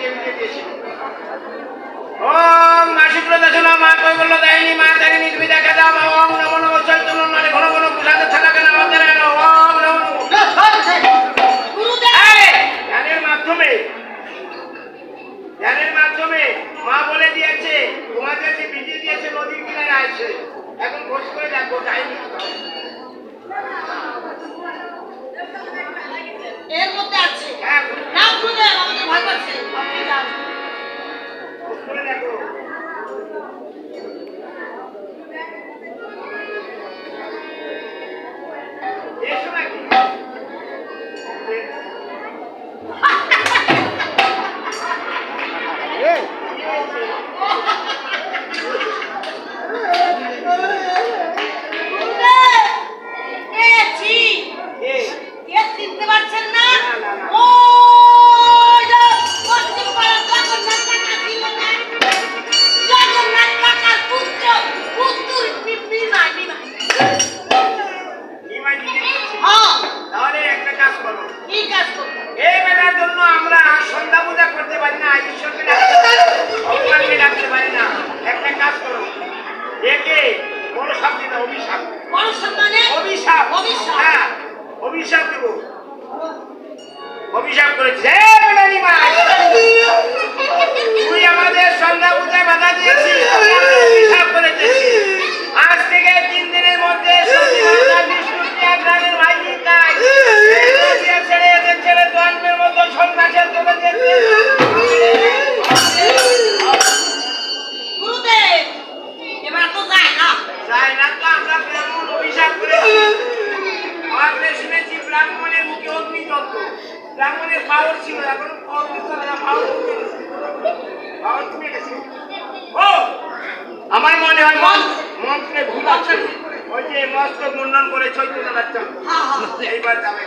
বেঁচে দিয়েছে। ওম নাসিক্র দশনা মা কই বলল দেয়নি মা তারিণী তুমি দেখা দাও ওম নমো নমো চৈতন্য নারে ঘন ঘন প্রসাদের ছাড়া কেন আমাদের ওম নমো ধ্যানের মাধ্যমে মা বলে দিয়েছে তোমাদের যে বিধি দিয়েছে নদীর কিনারে আসছে এখন খোঁজ করে দেখো যায়নি এর মধ্যে আছে না খুঁজে আমাদের ভয় করছে আপনি যান খোঁজ করে দেখো এসো নাকি চিনতে পারছেন না তাহলে একটা কাজ করো কি কাজ করবো এই বেলার জন্য আমরা সন্ধ্যা পূজা করতে পারি না ঈশ্বরকে ভগবানকে ডাকতে পারি না একটা কাজ করো একে বড় সাপ দিন অভিশাপ বড় সাপ মানে অভিশাপ অভিশাপ হ্যাঁ অভিশাপ দেবো অভিশাপ করেছে তুই আমাদের সন্ধ্যা পূজায় বাধা দিয়েছিস অভিশাপ করেছিস আজ থেকে 3 দিনের মধ্যে ছেড়ে এদের ছেড়ে জন্মের মতো সন্ন্যাসের চলে যেতে গুরুদেব এবার তো যায় না তো আমরা ব্রাহ্মণ অভিশাপ করেছি আমরা শুনেছি ব্রাহ্মণের মুখে অগ্নিযন্ত্র ব্রাহ্মণের পাওয়ার ছিল এখন পাওয়ার কমে গেছে ও আমার মনে হয় মন্ত্রে ভুল আছে ওই যে মস্তক মুন্ডন করে চৈতন্য বাচ্চা এইবার যাবে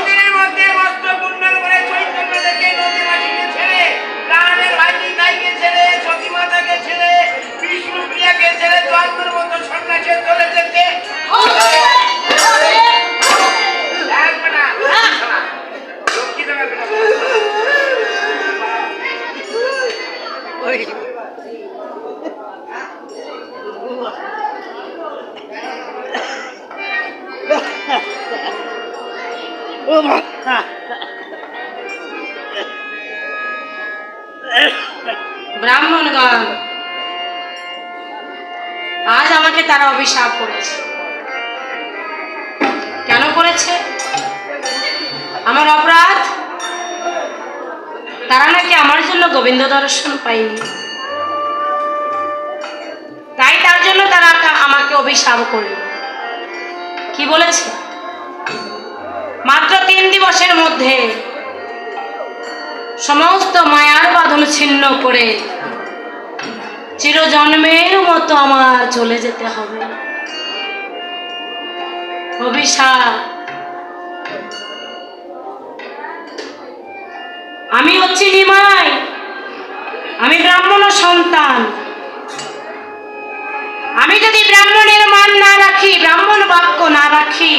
দিনের মধ্যে মস্তক মুন্ডন করে চৈতন্য দেখে নদী মাটিকে ছেড়ে প্রাণের ভাইকে গাইকে ছেড়ে সতী মাতাকে ছেড়ে বিষ্ণু প্রিয়াকে ছেড়ে জন্মের মতো সন্ন্যাসে চলে যেতে লক্ষ্মী দেবে ব্রাহ্মণগণ আজ আমাকে তারা অভিশাপ করেছে কেন করেছে আমার অপরাধ তারা নাকি আমার জন্য গোবিন্দ দর্শন পায়নি তাই তার জন্য তারা আমাকে অভিশাপ করল কি বলেছে মাত্র 3 দিবসের মধ্যে সমস্ত মায়ার বাঁধন ছিন্ন করে চিরজন্মের মতো আমার চলে যেতে হবে অভিশাপ আমি হচ্ছি নিমাই আমি ব্রাহ্মণ সন্তান আমি যদি ব্রাহ্মণের মান না রাখি ব্রাহ্মণ বাক্য না রাখি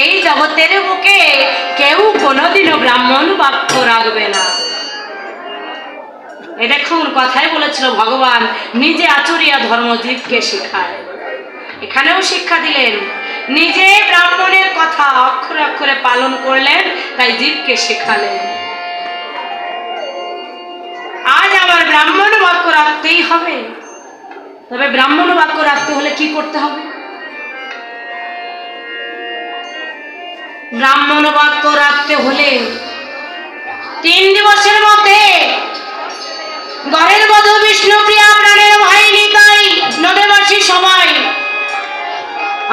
এই জগতের বুকে কেউ কোনোদিনও ব্রাহ্মণ বাক্য রাখবে না এ দেখুন কথাই বলেছিল ভগবান নিজে আচরিয়া ধর্মজীবকে শিখায় এখানেও শিক্ষা দিলেন নিজে ব্রাহ্মণের কথা অক্ষরে অক্ষরে পালন করলেন তাই জীবকে শেখালেন আজ আমার ব্রাহ্মণ বাক্য রাখতেই হবে তবে ব্রাহ্মণ বাক্য রাখতে হলে কি করতে হবে ব্রাহ্মণ বাক্য রাখতে হলে 3 দিবসের মধ্যে ঘরের বধূ বিষ্ণুপ্রিয়া প্রাণের ভাই নিতাই নদেবাসী সবাই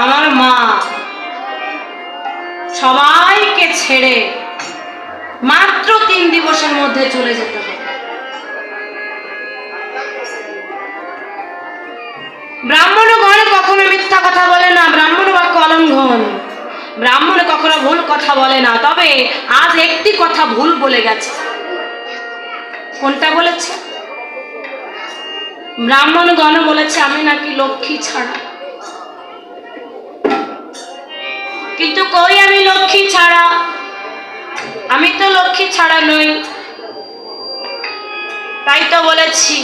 আমার মা সবাইকে ছেড়ে মাত্র 3 দিবসের মধ্যে চলে যেতে হবে ব্রাহ্মণগণ কখনো মিথ্যা কথা বলে না ব্রাহ্মণ বাক্য অলঙ্ঘন ব্রাহ্মণ কখনো ভুল কথা বলে না তবে আজ একটি কথা ভুল বলে গেছে কোনটা বলেছে ব্রাহ্মণগণ বলেছে আমি নাকি লক্ষ্মী ছাড়া কিন্তু কই আমি লক্ষ্মী ছাড়া আমি তো লক্ষ্মী ছাড়া নই, তাই তো বলেছি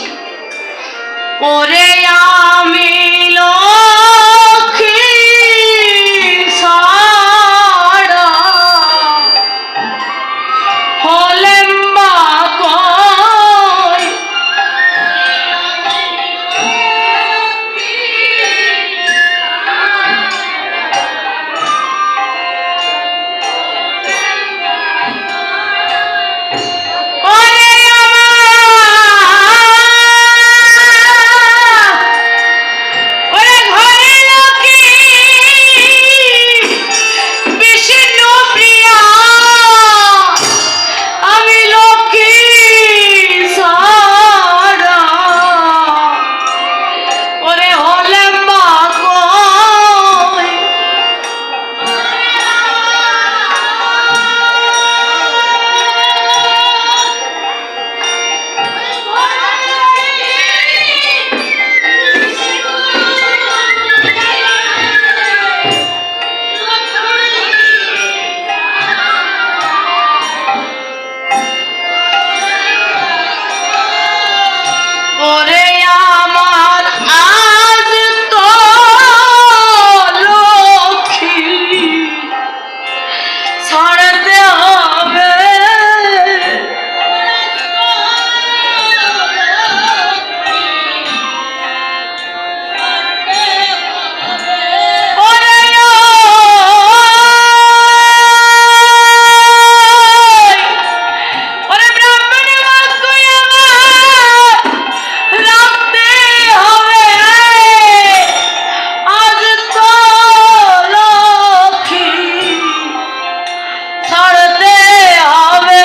ওরে আমি লক্ষ্মী ছাড়া হলেম বা কই। ওরে ওরে ঘরে লক্ষ্মী বিষ্ণু প্রিয়া, আমি লক্ষ্মী ছাড়া ওরে হলেম বা কই। ওরে আমার আজ তো লক্ষ্মী ছাড়তে হবে। ওরে ওরে ব্রাহ্মণের বাক্য আমার রাখতে হবে। আজ তো লক্ষ্মী ছাড়তে হবে।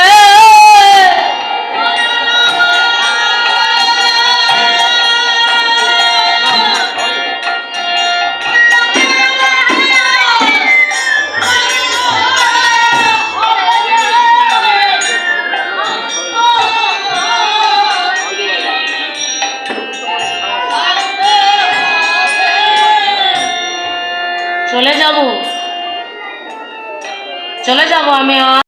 চলে যাব আমি।